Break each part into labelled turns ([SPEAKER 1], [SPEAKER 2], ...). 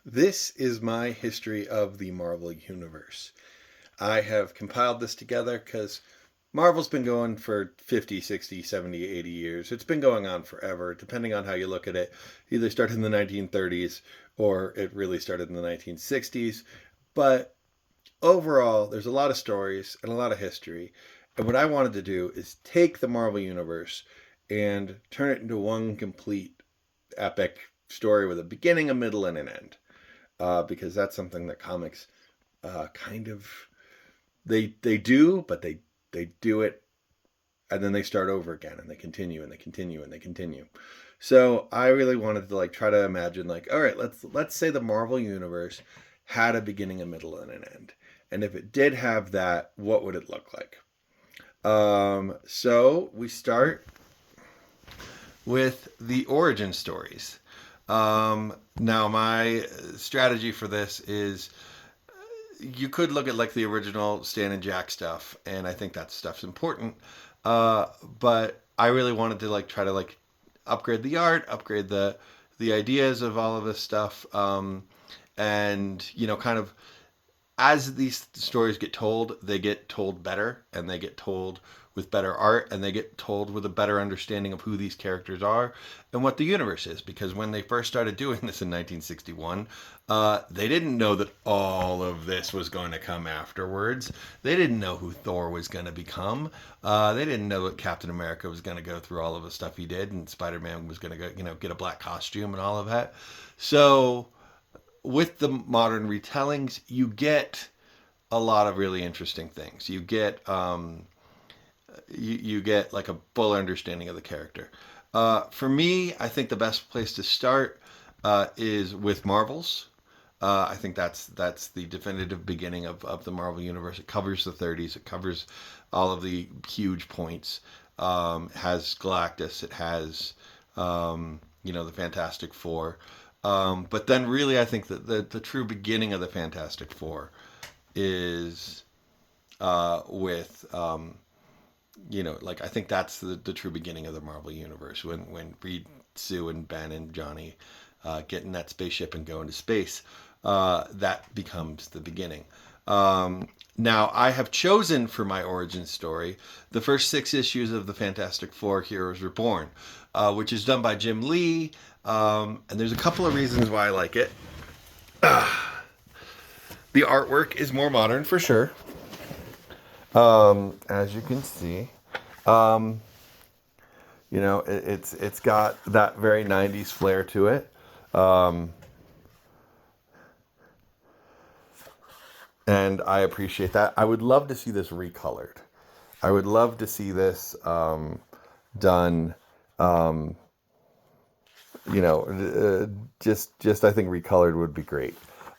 [SPEAKER 1] This is my history of the Marvel Universe. I have compiled this together because Marvel's been going for 50, 60, 70, 80 years. It's been going on forever, depending on how you look at it. Either started in the 1930s or it really started in the 1960s. But overall, there's a lot of stories and a lot of history. And what I wanted to do is take the Marvel Universe and turn it into one complete epic story with a beginning, a middle, and an end. Because that's something that comics kind of they do, but they do it and then they start over again and they continue and they continue and they continue. So I really wanted to try to imagine all right, let's say the Marvel universe had a beginning, a middle, and an end, and if it did have that, what would it look like? So we start with the origin stories. Now, my strategy for this is you could look at the original Stan and Jack stuff, and I think that stuff's important. But I really wanted to try to upgrade the art, upgrade the ideas of all of this stuff, and kind of as these stories get told, they get told better and they get told with better art and they get told with a better understanding of who these characters are and what the universe is. Because when they first started doing this in 1961, they didn't know that all of this was going to come afterwards. They didn't know who Thor was going to become. They didn't know that Captain America was going to go through all of the stuff he did, and Spider-Man was going to go, get a black costume and all of that. So with the modern retellings, you get a lot of really interesting things. You get a full understanding of the character. For me, I think the best place to start is with Marvels. I think that's the definitive beginning of the Marvel universe. It covers the 30s. It covers all of the huge points. It has Galactus. It has the Fantastic Four. But then, really, I think that the true beginning of the Fantastic Four is with I think that's the true beginning of the Marvel universe when Reed, Sue, and Ben and Johnny get in that spaceship and go into space. That becomes the beginning. Now, I have chosen for my origin story the first 6 issues of the Fantastic Four Heroes Reborn, which is done by Jim Lee. And there's a couple of reasons why I like it. The artwork is more modern for sure. As you can see, it's got that very 90s flair to it. And I appreciate that. I would love to see this recolored. I would love to see this done. Just I think recolored would be great.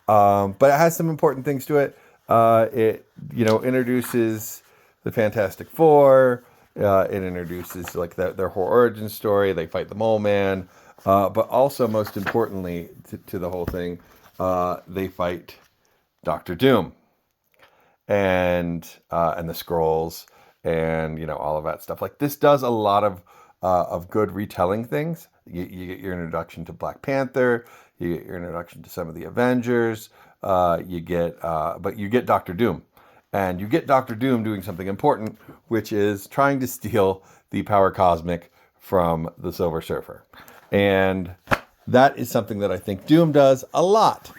[SPEAKER 1] But it has some important things to it. It introduces the Fantastic Four. It introduces their whole origin story. They fight the Mole Man, but also most importantly to the whole thing, they fight Doctor Doom and the Skrulls and all of that stuff. This does a lot of good retelling things. You get your introduction to Black Panther. You get your introduction to some of the Avengers. But you get Doctor Doom, and you get Doctor Doom doing something important, which is trying to steal the power cosmic from the Silver Surfer, and that is something that I think Doom does a lot.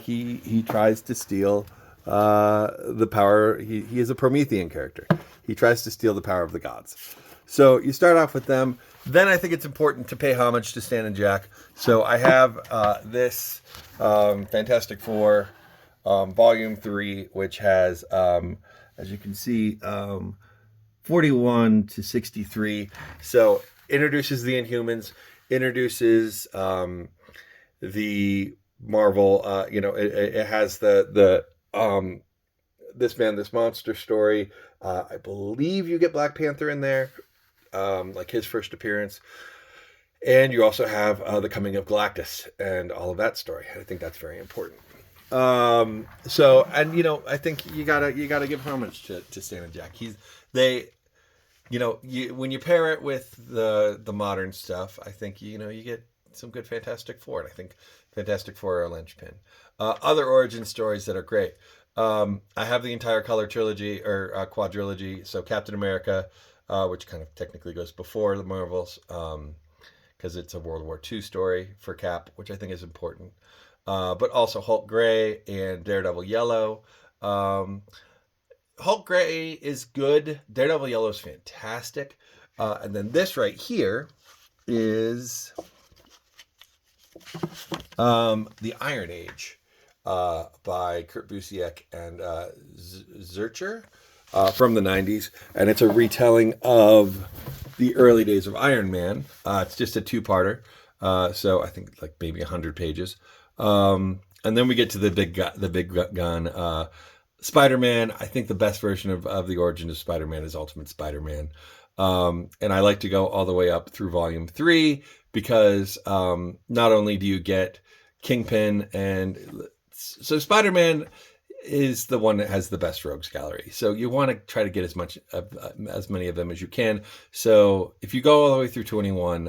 [SPEAKER 1] He tries to steal the power. He is a Promethean character. He tries to steal the power of the gods. So you start off with them. Then I think it's important to pay homage to Stan and Jack. So I have this Fantastic Four Volume 3, which has, as you can see, 41 to 63. So introduces the Inhumans, introduces the Marvel. It has the This Man, This Monster story. I believe you get Black Panther in there. His first appearance, and you also have the coming of Galactus and all of that story. I think that's very important. I think you gotta give homage to Stan and Jack. When you pair it with the modern stuff, I think you get some good Fantastic Four. And I think Fantastic Four are a linchpin. Other origin stories that are great. I have the entire color trilogy or quadrilogy. So Captain America, which kind of technically goes before the Marvels, because it's a World War II story for Cap, which I think is important. But also Hulk Gray and Daredevil Yellow. Hulk Gray is good. Daredevil Yellow is fantastic. And then this right here is The Iron Age by Kurt Busiek and Zurcher from the 90s. And it's a retelling of the early days of Iron Man. It's just a two-parter. So I think like maybe 100 pages. And then we get to the big gun. Spider-Man. I think the best version of the origin of Spider-Man is Ultimate Spider-Man. And I like to go all the way up through volume 3 because not only do you get Kingpin, and so Spider-Man is the one that has the best rogues gallery. So you want to try to get as many of them as you can. So if you go all the way through 21,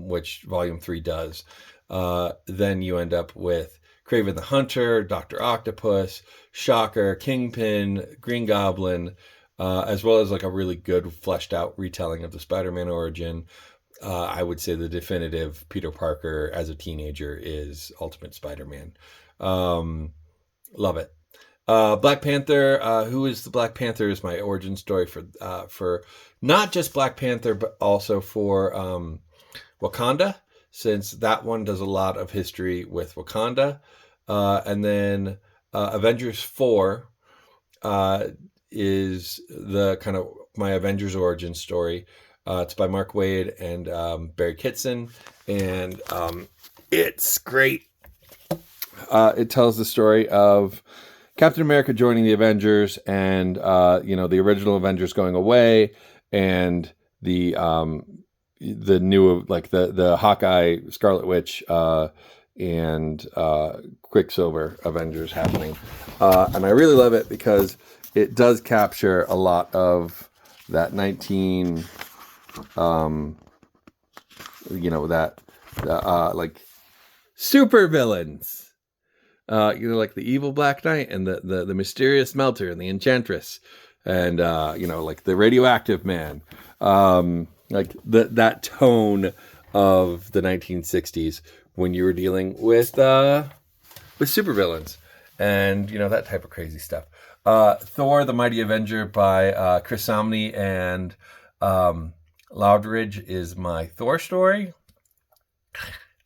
[SPEAKER 1] which volume 3 does, then you end up with Kraven the Hunter, Dr. Octopus, Shocker, Kingpin, Green Goblin, as well as like a really good fleshed out retelling of the Spider-Man origin. I would say the definitive Peter Parker as a teenager is Ultimate Spider-Man. Love it. Black Panther, who is the Black Panther, is my origin story for not just Black Panther, but also for Wakanda, since that one does a lot of history with Wakanda. And then Avengers 4 is the kind of my Avengers origin story. It's by Mark Waid and Barry Kitson, and it's great. It tells the story of Captain America joining the Avengers, and the original Avengers going away, and the new like the Hawkeye, Scarlet Witch, and Quicksilver Avengers happening, and I really love it because it does capture a lot of that like super villains, like the evil Black Knight and the mysterious Melter and the Enchantress, and like the radioactive man, like that tone of the 1960s when you were dealing with supervillains and that type of crazy stuff. Thor: The Mighty Avenger by Chris Samnee and Loudridge is my Thor story.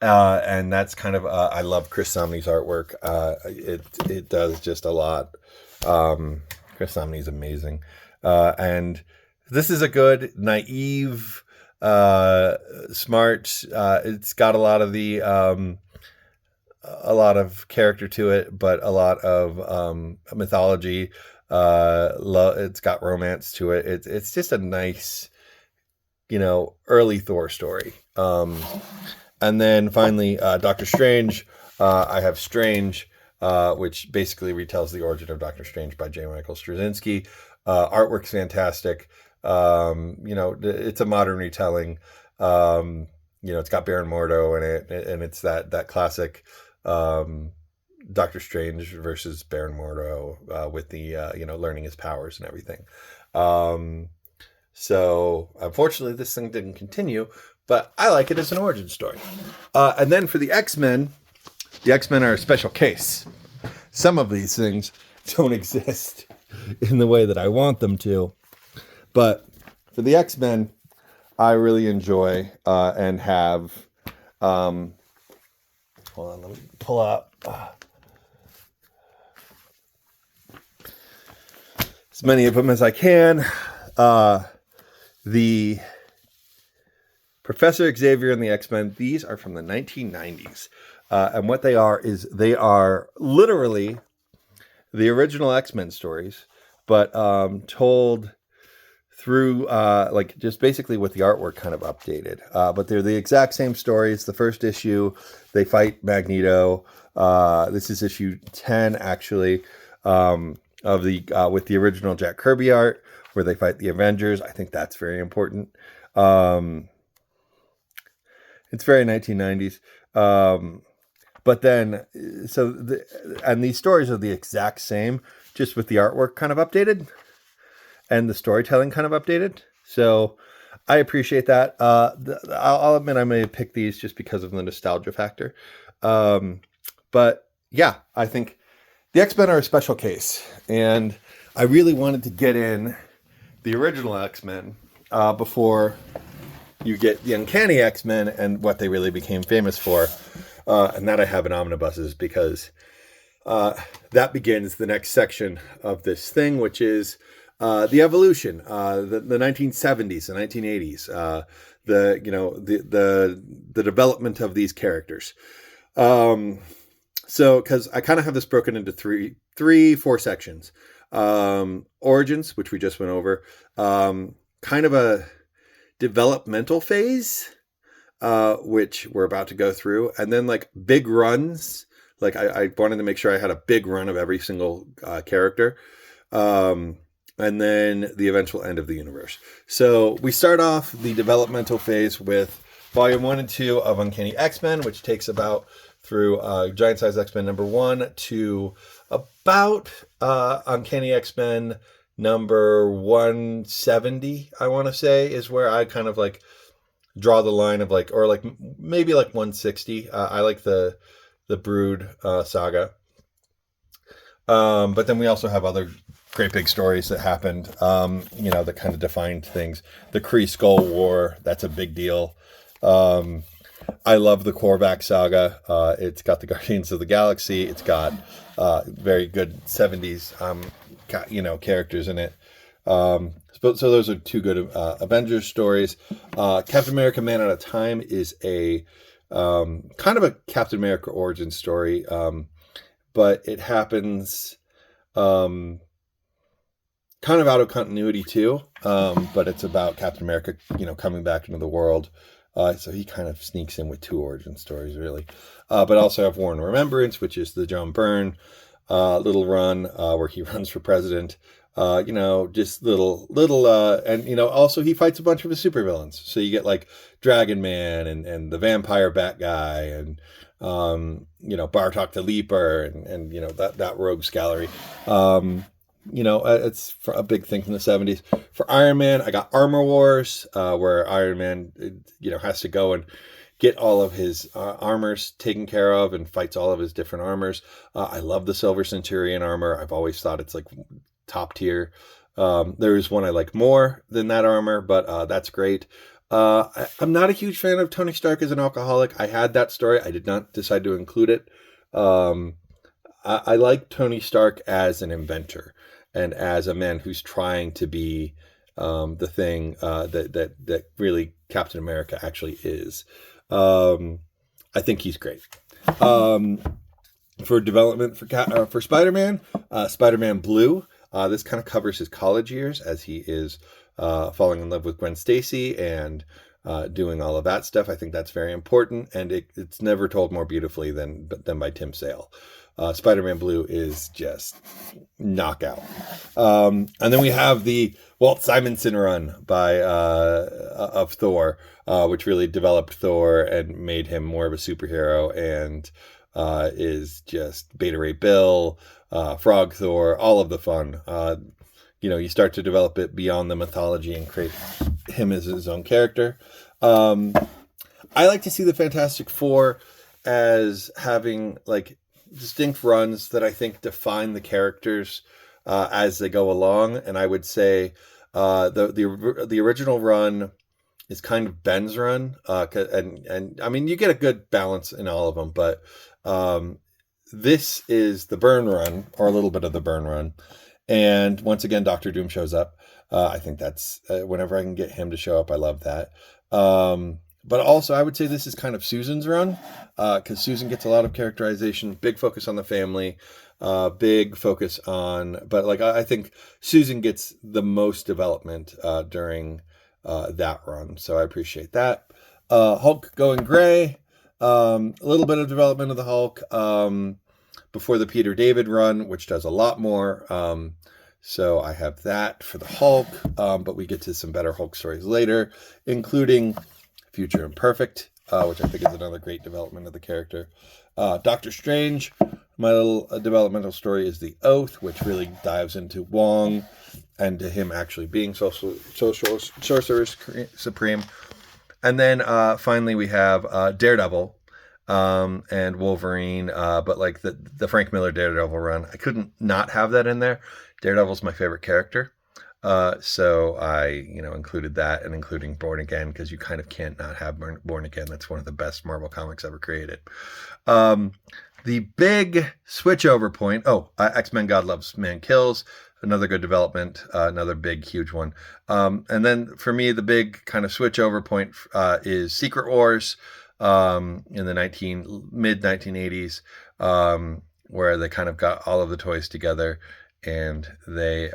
[SPEAKER 1] And that's kind of, I love Chris Samnee's artwork. It does just a lot. Chris Samnee is amazing. And this is a good, naive, smart, it's got a lot of character to it, but a lot of mythology. It's got romance to it. It's just a nice, early Thor story. And then finally, Doctor Strange. I have Strange, which basically retells the origin of Doctor Strange by J. Michael Straczynski. Artwork's fantastic. It's a modern retelling. It's got Baron Mordo in it, and it's that classic Doctor Strange versus Baron Mordo with the learning his powers and everything. So unfortunately, this thing didn't continue, but I like it as an origin story. And then for the X-Men are a special case. Some of these things don't exist in the way that I want them to. But for the X-Men, I really enjoy and have... hold on, let me pull up as many of them as I can. The Professor Xavier and the X-Men, these are from the 1990s. And what they are is they are literally the original X-Men stories, but told through just basically with the artwork kind of updated. But they're the exact same stories. The first issue, they fight Magneto. This is issue 10, actually, of the with the original Jack Kirby art, where they fight the Avengers. I think that's very important. It's very 1990s. But then, and these stories are the exact same, just with the artwork kind of updated and the storytelling kind of updated. So I appreciate that. I'll admit I may pick these just because of the nostalgia factor. But yeah, I think the X-Men are a special case, and I really wanted to get in the original X-Men before you get the Uncanny X-Men and what they really became famous for. And that I have in omnibuses because that begins the next section of this thing, which is the evolution, the 1970s, the 1980s, the development of these characters. So, because I kind of have this broken into four sections. Origins, which we just went over, kind of a developmental phase, which we're about to go through, and then like big runs. Like I wanted to make sure I had a big run of every single character, and then the eventual end of the universe. So we start off the developmental phase with Volume 1 and 2 of Uncanny X-Men, which takes about through Giant Size X-Men number 1 to about Uncanny X-Men number 170, I want to say, is where I kind of like draw the line of like, or like maybe like 160. I like the Brood saga. But then we also have other great big stories that happened, that kind of defined things. The Kree Skull War, that's a big deal. I love the Korvac saga. It's got the Guardians of the Galaxy. It's got very good 70s, characters in it. So those are two good Avengers stories. Captain America Man at a Time is a kind of a Captain America origin story, but it happens kind of out of continuity too. But it's about Captain America, coming back into the world. So he kind of sneaks in with two origin stories, really. But also have War and Remembrance, which is the John Byrne little run where he runs for president. Just little, and also he fights a bunch of his supervillains. So you get like Dragon Man and the Vampire Bat guy and Bartok the Leaper and that rogues gallery. It's a big thing from the 70s. For Iron Man, I got Armor Wars, where Iron Man, has to go and get all of his armors taken care of and fights all of his different armors. I love the Silver Centurion armor. I've always thought it's like top tier. There is one I like more than that armor, but that's great. I'm not a huge fan of Tony Stark as an alcoholic. I had that story. I did not decide to include it. I like Tony Stark as an inventor and as a man who's trying to be the thing that really Captain America actually is. I think he's great. For development for Spider-Man, Spider-Man Blue. This kind of covers his college years as he is falling in love with Gwen Stacy and doing all of that stuff. I think that's very important, and it's never told more beautifully than by Tim Sale. Spider-Man Blue is just knockout. And then we have the Walt Simonson run by of Thor, which really developed Thor and made him more of a superhero, and is just Beta Ray Bill, Frog Thor, all of the fun. You start to develop it beyond the mythology and create him as his own character. I like to see the Fantastic Four as having like distinct runs that I think define the characters as they go along. And I would say the original run is kind of Ben's run, and I mean you get a good balance in all of them, but this is the Byrne run, or a little bit of the Byrne run. And once again, Doctor Doom shows up. I think that's whenever I can get him to show up, I love that. But also, I would say this is kind of Susan's run, because Susan gets a lot of characterization, big focus on the family, big focus on, but like I think Susan gets the most development during that run, so I appreciate that. Hulk going gray, a little bit of development of the Hulk before the Peter David run, which does a lot more. So I have that for the Hulk, but we get to some better Hulk stories later, including Future Imperfect, which I think is another great development of the character. Doctor Strange, my little developmental story is The Oath, which really dives into Wong and to him actually being social sorcerer supreme. And then finally we have Daredevil and Wolverine, but like the Frank Miller Daredevil run. I couldn't not have that in there. Daredevil's my favorite character. So I, included that and including Born Again because you kind of can't not have Born Again. That's one of the best Marvel comics ever created. The big switchover point. X-Men God Loves Man Kills. Another good development. Another big, huge one. And then for me, the big kind of switchover point is Secret Wars in the mid 1980s, where they kind of got all of the toys together and they,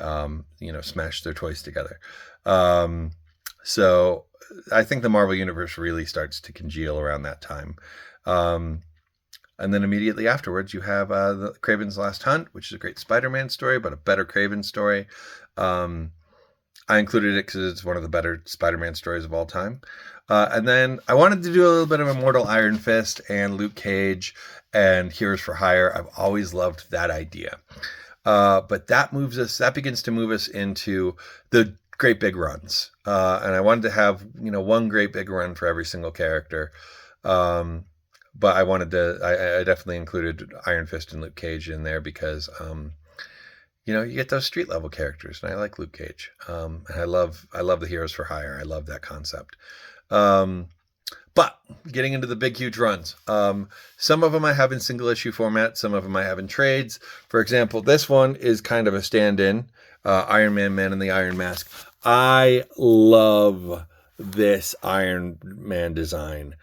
[SPEAKER 1] smashed their toys together. So I think the Marvel Universe really starts to congeal around that time. And then immediately afterwards, you have the Kraven's Last Hunt, which is a great Spider-Man story, but a better Kraven story. I included it because it's one of the better Spider-Man stories of all time. And then I wanted to do a little bit of Immortal Iron Fist and Luke Cage and Heroes for Hire. I've always loved that idea. But that begins to move us into the great big runs. And I wanted to have, one great big run for every single character. But I definitely included Iron Fist and Luke Cage in there because, you get those street level characters, and I like Luke Cage. And I love the Heroes for Hire. I love that concept. But getting into the big, huge runs, some of them I have in single issue format. Some of them I have in trades. For example, this one is kind of a stand-in, Iron Man in the Iron Mask. I love this Iron Man design.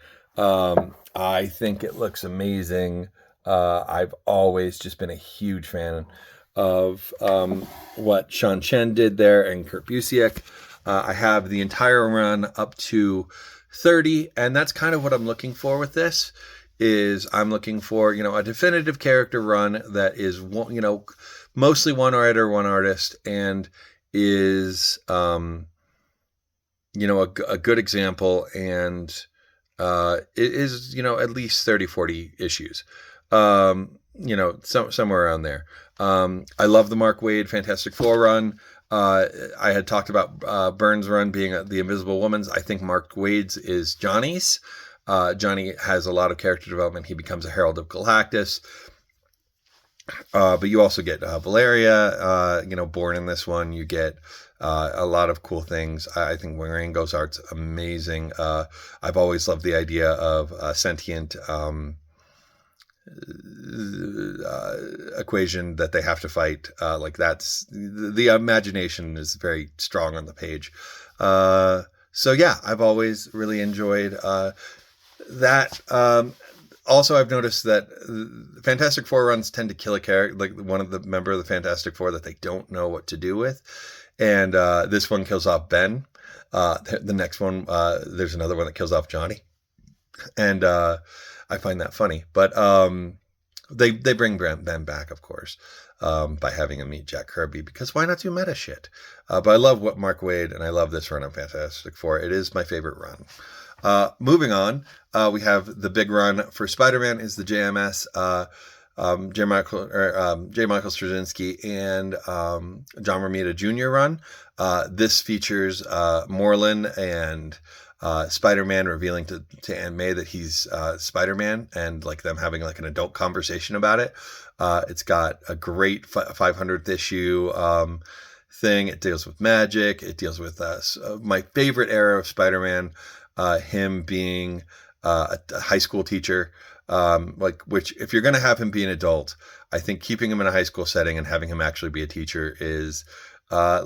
[SPEAKER 1] I think it looks amazing. I've always just been a huge fan of what Sean Chen did there and Kurt Busiek. I have the entire run up to 30, and that's kind of what I'm looking for with this. Is I'm looking for a definitive character run that is mostly one writer, one artist, and is a good example and. It is, at least 30, 40 issues, somewhere around there. I love the Mark Waid Fantastic Four run. I had talked about Byrne's run being the Invisible Woman's. I think Mark Waid's is Johnny's. Johnny has a lot of character development. He becomes a Herald of Galactus. But you also get Valeria, born in this one. You get a lot of cool things. I think Wirango's art's amazing. I've always loved the idea of a sentient equation that they have to fight. That's the imagination is very strong on the page. So yeah, I've always really enjoyed that. Also, I've noticed that Fantastic Four runs tend to kill a character, like one of the member of the Fantastic Four that they don't know what to do with. And this one kills off Ben. The next one, there's another one that kills off Johnny. And I find that funny. But they bring Ben back, of course, by having him meet Jack Kirby. Because why not do meta shit? But I love what Mark Waid, and I love this run on Fantastic Four. It is my favorite run. Moving on, we have the big run for Spider-Man is the JMS. J. Michael Straczynski and John Romita Jr. run. This features Moreland and Spider-Man revealing to Aunt May that he's Spider-Man and like them having like an adult conversation about it. It's got a great 500th issue thing. It deals with magic. It deals with my favorite era of Spider-Man, him being a high school teacher. Which if you're going to have him be an adult, I think keeping him in a high school setting and having him actually be a teacher is I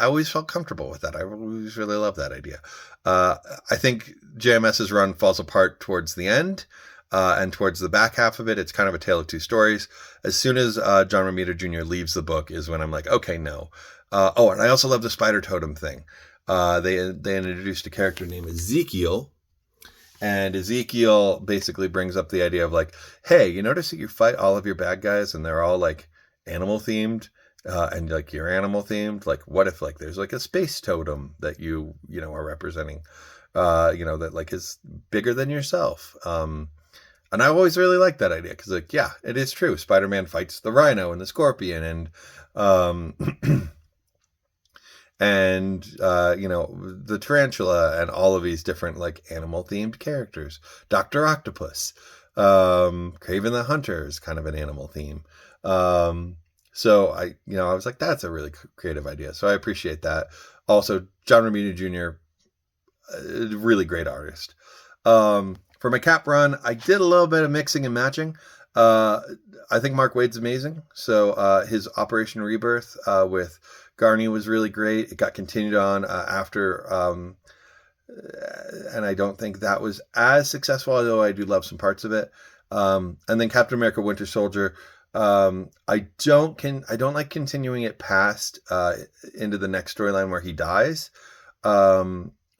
[SPEAKER 1] always felt comfortable with that. I always really love that idea. I think JMS's run falls apart towards the end, and towards the back half of it, it's kind of a tale of two stories. As soon as John Romita Jr. leaves the book is when I'm like, okay, no. And I also love the Spider Totem thing. They introduced a character named Ezekiel. And Ezekiel basically brings up the idea of like, hey, you notice that you fight all of your bad guys and they're all like animal themed, and like you're animal themed. Like, what if like there's like a space totem that you are representing, that like is bigger than yourself. And I always really liked that idea because, like, yeah, it is true. Spider-Man fights the Rhino and the Scorpion, and and the Tarantula, and all of these different like animal themed characters. Dr. Octopus, Craven the Hunter is kind of an animal theme. So I was like, that's a really creative idea. So I appreciate that. Also, John Romita Jr., really great artist. For my Cap run, I did a little bit of mixing and matching. I think Mark Waid's amazing. So his Operation Rebirth with Garney was really great. It got continued on after, and I don't think that was as successful, although I do love some parts of it. And then Captain America Winter Soldier. I don't like continuing it past into the next storyline where he dies,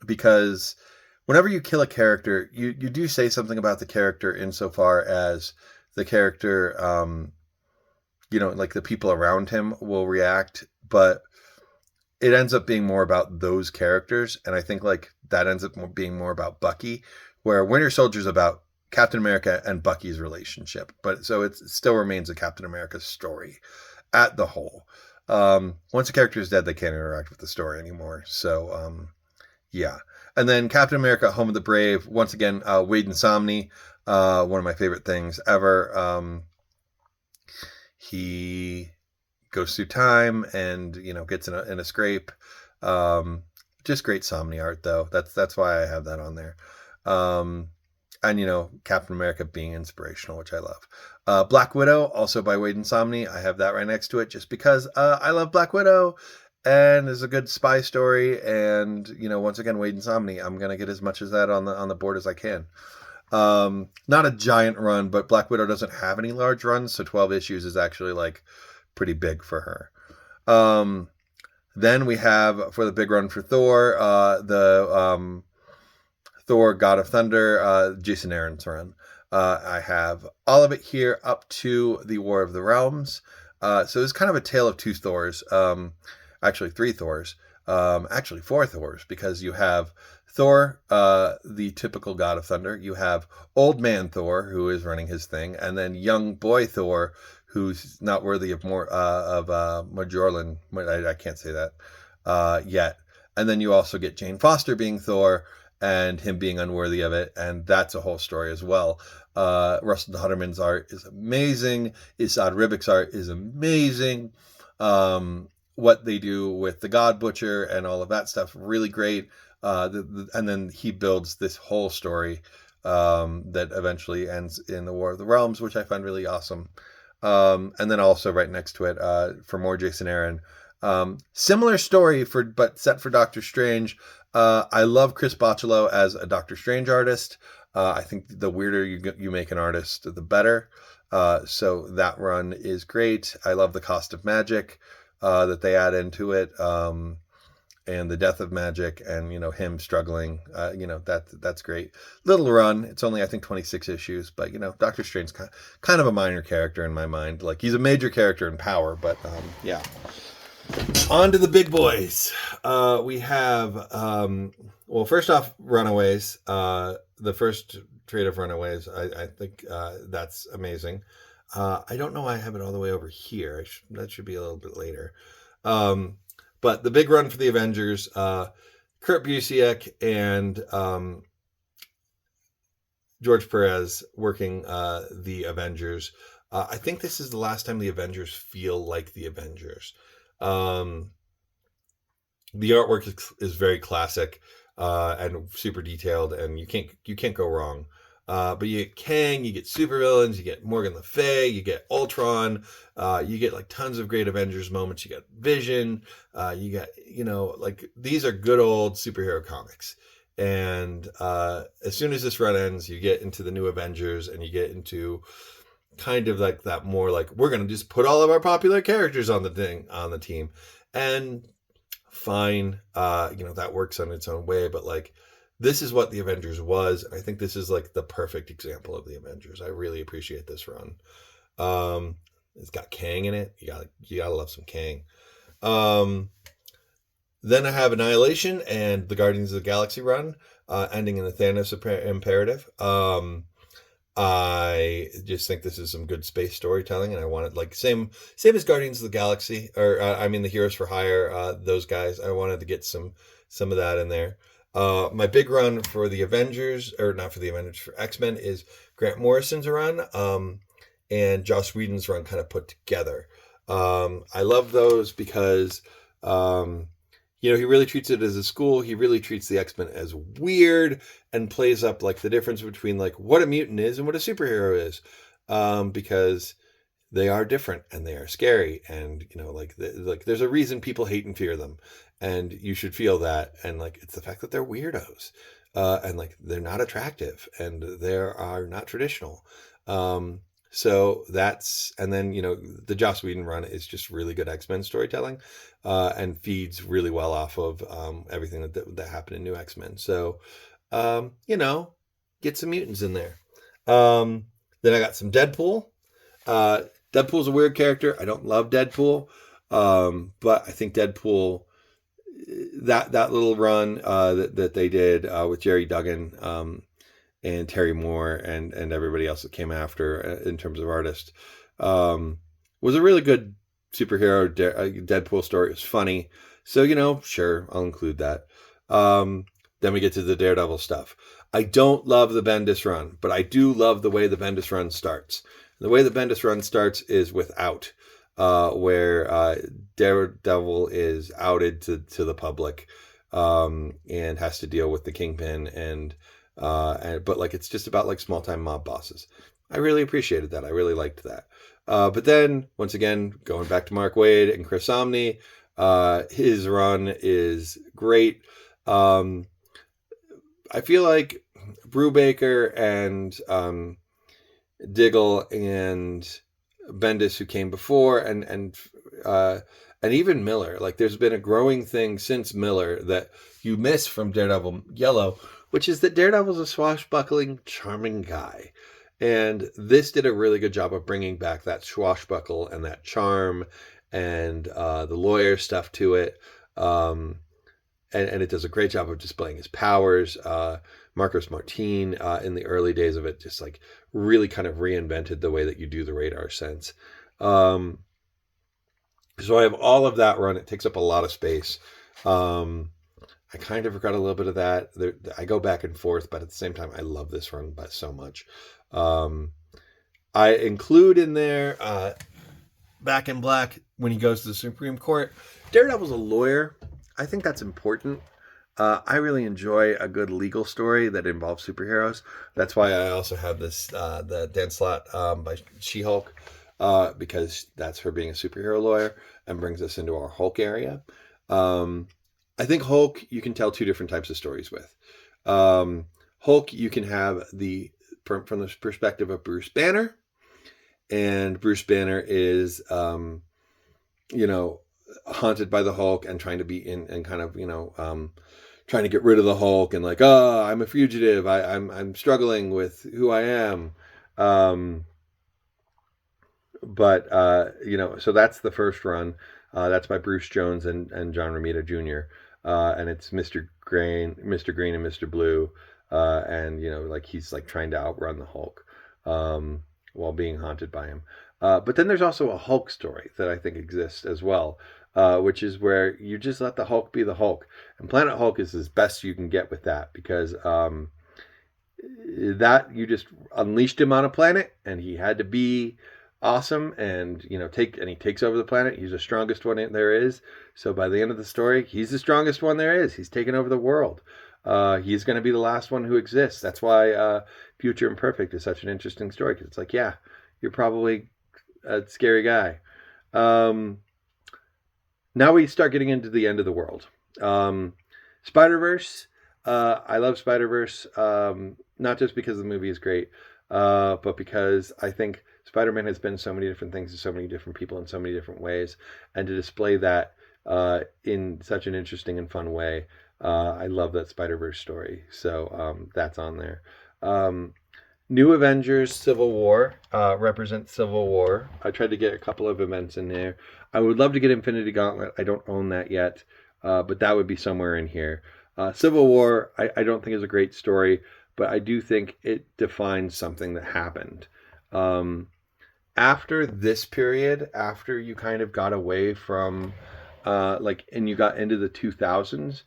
[SPEAKER 1] because whenever you kill a character, you do say something about the character insofar as the character, like the people around him will react, but it ends up being more about those characters. And I think like that ends up being more about Bucky, where Winter Soldier's about Captain America and Bucky's relationship. But so it still remains a Captain America story at the whole. Once a character is dead, they can't interact with the story anymore. So, yeah. And then Captain America, Home of the Brave, once again, Waid and Somni, one of my favorite things ever. He goes through time and, gets in a scrape. Just great Somni art, though. That's why I have that on there. And, Captain America being inspirational, which I love. Black Widow, also by Waid and Somni. I have that right next to it just because I love Black Widow. And there's a good spy story, and once again, Waid and Somni. I'm gonna get as much as that on the board as I can. Not a giant run, but Black Widow doesn't have any large runs, so 12 issues is actually like pretty big for her. Then we have, for the big run for Thor, the Thor God of Thunder, Jason Aaron's run. I have all of it here up to the War of the Realms. So it's kind of a tale of two Thors. Actually, three Thors. Actually, four Thors, because you have Thor, the typical god of thunder. You have old man Thor, who is running his thing, and then young boy Thor, who's not worthy of Majorlan. I can't say that yet. And then you also get Jane Foster being Thor, and him being unworthy of it, and that's a whole story as well. Russell Hutterman's art is amazing. Esad Ribic's art is amazing. What they do with the God Butcher and all of that stuff, really great. And then he builds this whole story that eventually ends in the War of the Realms, which I find really awesome. And then also right next to it, for more Jason Aaron, similar story but set for Doctor Strange. I love Chris Bachalo as a Doctor Strange artist. I think the weirder you make an artist, the better. So that run is great. I love the Cost of Magic that they add into it, and the death of Magic, and him struggling. That's great. Little run. It's only, I think, 26 issues, but Doctor Strange's kind of a minor character in my mind. Like, he's a major character in Power, but yeah. On to the big boys. We have first off, Runaways. The first trade of Runaways. I think that's amazing. I don't know why I have it all the way over here. That should be a little bit later. But the big run for the Avengers, Kurt Busiek and George Perez working the Avengers. I think this is the last time the Avengers feel like the Avengers. The artwork is very classic and super detailed, and you can't go wrong. But you get Kang, you get supervillains, you get Morgan Le Fay, you get Ultron, you get like tons of great Avengers moments. You get Vision, you got like these are good old superhero comics. And as soon as this run ends, you get into the new Avengers, and you get into kind of like that more like, we're gonna just put all of our popular characters on the team, and fine, that works on its own way, but like, this is what the Avengers was, and I think this is like the perfect example of the Avengers. I really appreciate this run. It's got Kang in it. You gotta love some Kang. Then I have Annihilation and the Guardians of the Galaxy run, ending in the Thanos imperative. I just think this is some good space storytelling, and I wanted like same as Guardians of the Galaxy, or I mean the Heroes for Hire, those guys. I wanted to get some of that in there. My big run for the Avengers, or not for the Avengers, for X-Men is Grant Morrison's run, and Joss Whedon's run kind of put together. I love those because he really treats it as a school. He really treats the X-Men as weird and plays up like the difference between like what a mutant is and what a superhero is, because they are different and they are scary, and like there's a reason people hate and fear them, and you should feel that. And like it's the fact that they're weirdos, and like they're not attractive and they are not traditional. So that's, and then, the Joss Whedon run is just really good X-Men storytelling, and feeds really well off of everything that happened in New X-Men. So, get some mutants in there. Then I got some Deadpool. Deadpool's a weird character. I don't love Deadpool, but I think Deadpool, that little run that they did with Jerry Duggan, and Terry Moore and everybody else that came after in terms of artist, was a really good superhero Deadpool story. It was funny. So, sure, I'll include that. Then we get to the Daredevil stuff. I don't love the Bendis run, but I do love the way the Bendis run starts. The way the Bendis run starts is without, where Daredevil is outed to the public, and has to deal with the Kingpin, but like it's just about like small time mob bosses. I really appreciated that. I really liked that. But then once again, going back to Mark Waid and Chris Samnee, his run is great. I feel like Brubaker and Diggle and Bendis, who came before, and even Miller, like there's been a growing thing since Miller that you miss from Daredevil Yellow, which is that Daredevil's a swashbuckling, charming guy. And this did a really good job of bringing back that swashbuckle and that charm and the lawyer stuff to it. And it does a great job of displaying his powers. Marcos Martin, in the early days of it, just like really kind of reinvented the way that you do the radar sense. So I have all of that run. It takes up a lot of space. I kind of regret a little bit of that. I go back and forth, but at the same time, I love this run by so much. I include in there Back in Black when he goes to the Supreme Court. Daredevil's a lawyer. I think that's important. I really enjoy a good legal story that involves superheroes. That's why I also have this, the Dan Slott by She-Hulk, because that's her being a superhero lawyer and brings us into our Hulk area. I think Hulk, you can tell two different types of stories with. Hulk, you can have from the perspective of Bruce Banner, and Bruce Banner is, haunted by the Hulk and trying to be and kind of, trying to get rid of the Hulk and like, oh, I'm a fugitive. I'm struggling with who I am. So that's the first run. That's by Bruce Jones and John Romita Jr. And it's Mr. Green, and Mr. Blue. And like he's like trying to outrun the Hulk, while being haunted by him. But then there's also a Hulk story that I think exists as well, which is where you just let the Hulk be the Hulk. And Planet Hulk is as best you can get with that, because that you just unleashed him on a planet and he had to be awesome and he takes over the planet. He's the strongest one there is. So by the end of the story, he's the strongest one there is. He's taken over the world. He's going to be the last one who exists. That's why Future Imperfect is such an interesting story, because it's like, yeah, you're probably a scary guy. Now we start getting into the end of the world. Spider-Verse. I love Spider-Verse, not just because the movie is great, but because I think Spider-Man has been so many different things to so many different people in so many different ways, and to display that in such an interesting and fun way, I love that Spider-Verse story. So that's on there. New Avengers Civil War represents Civil War. I tried to get a couple of events in there. I would love to get Infinity Gauntlet. I don't own that yet, but that would be somewhere in here. Civil War, I don't think is a great story, but I do think it defines something that happened. Um, After this period, after you kind of got away from, and you got into the 2000s,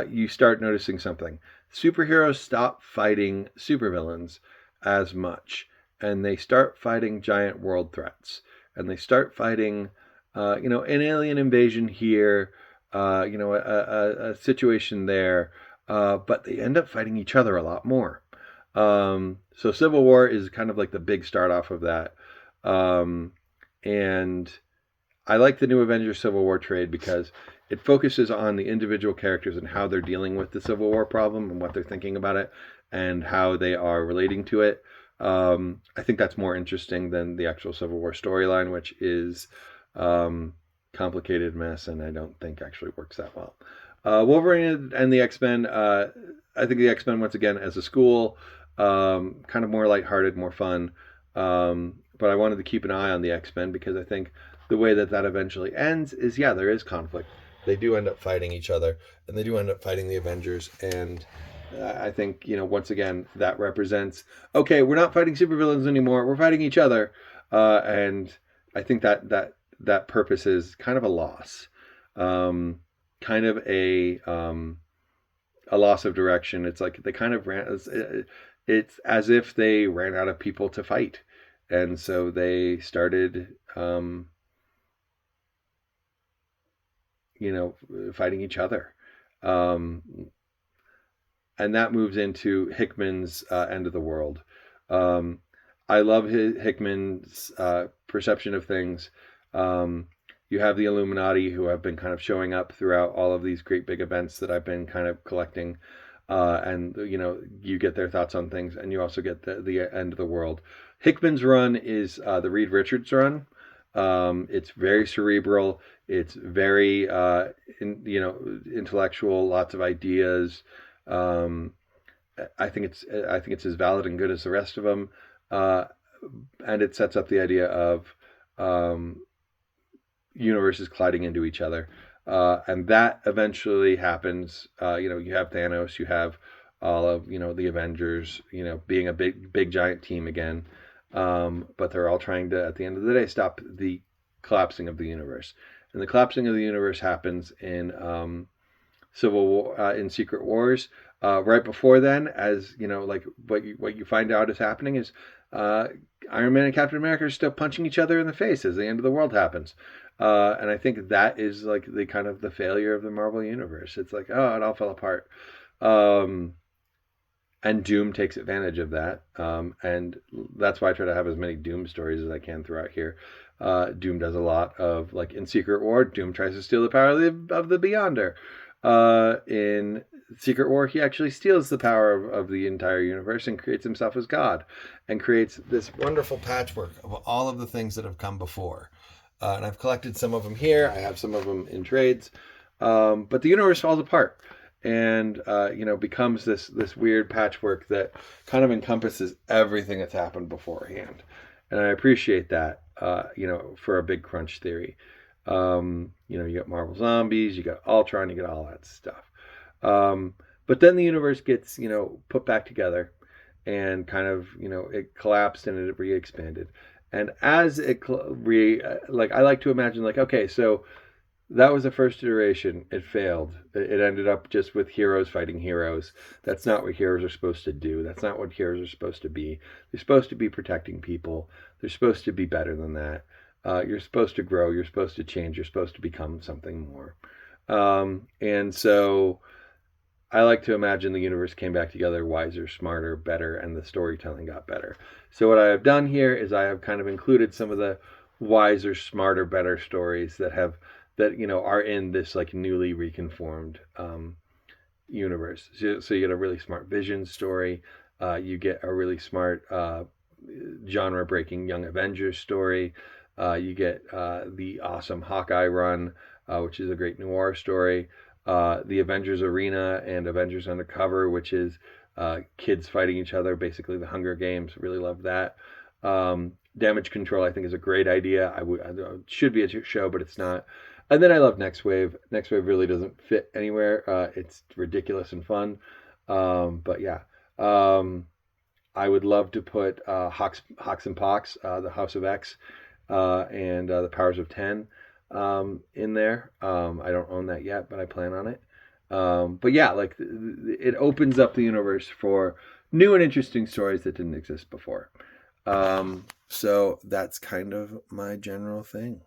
[SPEAKER 1] you start noticing something. Superheroes stop fighting supervillains as much, and they start fighting giant world threats, and they start fighting, an alien invasion here, a situation there, but they end up fighting each other a lot more. So Civil War is kind of like the big start off of that. Um, and I like the New Avengers Civil War trade because it focuses on the individual characters and how they're dealing with the Civil War problem and what they're thinking about it and how they are relating to it. I think that's more interesting than the actual Civil War storyline, which is complicated mess and I don't think actually works that well. Wolverine and the X-Men, I think the X-Men, once again, as a school, kind of more lighthearted, more fun. But I wanted to keep an eye on the X-Men because I think the way that that eventually ends is, yeah, there is conflict. They do end up fighting each other, and they do end up fighting the Avengers. And I think, once again, that represents, okay, we're not fighting supervillains anymore. We're fighting each other. And I think that purpose is kind of a loss, kind of a loss of direction. It's like they kind of ran. It's as if they ran out of people to fight, and so they started, fighting each other. Um, and that moves into Hickman's End of the World. Um, I love Hickman's perception of things. You have the Illuminati who have been kind of showing up throughout all of these great big events that I've been kind of collecting. And you get their thoughts on things, and you also get the End of the World. Hickman's run is the Reed Richards run. It's very cerebral. It's very intellectual. Lots of ideas. I think it's as valid and good as the rest of them, and it sets up the idea of universes colliding into each other. And that eventually happens. You have Thanos, you have all of, the Avengers, being a big giant team again. But they're all trying to, at the end of the day, stop the collapsing of the universe. And the collapsing of the universe happens in Civil War, in Secret Wars. Right before then, as like what you find out is happening is Iron Man and Captain America are still punching each other in the face as the end of the world happens. And I think that is like the kind of the failure of the Marvel universe. It's like, oh, it all fell apart. And Doom takes advantage of that. And that's why I try to have as many Doom stories as I can throughout here. Doom does a lot of, like in Secret War, Doom tries to steal the power of the Beyonder. In Secret War, he actually steals the power of the entire universe and creates himself as God and creates this wonderful patchwork of all of the things that have come before. And I've collected some of them here. I have some of them in trades. But the universe falls apart and, becomes this weird patchwork that kind of encompasses everything that's happened beforehand. And I appreciate that, for a big crunch theory. You got Marvel Zombies, you got Ultron, you got all that stuff. But then the universe gets, put back together and kind of, it collapsed and it re-expanded. And as it, I like to imagine, like, okay, so that was the first iteration. It failed. It ended up just with heroes fighting heroes. That's not what heroes are supposed to do. That's not what heroes are supposed to be. They're supposed to be protecting people. They're supposed to be better than that. You're supposed to grow. You're supposed to change. You're supposed to become something more. And so I like to imagine the universe came back together wiser, smarter, better, and the storytelling got better. So what I have done here is I have kind of included some of the wiser, smarter, better stories that are in this like newly reconformed universe. So you get a really smart Vision story. You get a really smart genre-breaking Young Avengers story. You get the awesome Hawkeye run, which is a great noir story. The Avengers Arena and Avengers Undercover, which is kids fighting each other, basically the Hunger Games. Really love that. Damage Control, I think, is a great idea. It should be a show, but it's not. And then I love Next Wave. Next Wave really doesn't fit anywhere. It's ridiculous and fun. But yeah, I would love to put Hox and Pox, the House of X, and the Powers of Ten in there. I don't own that yet, but I plan on it. But yeah, like it opens up the universe for new and interesting stories that didn't exist before. So that's kind of my general thing.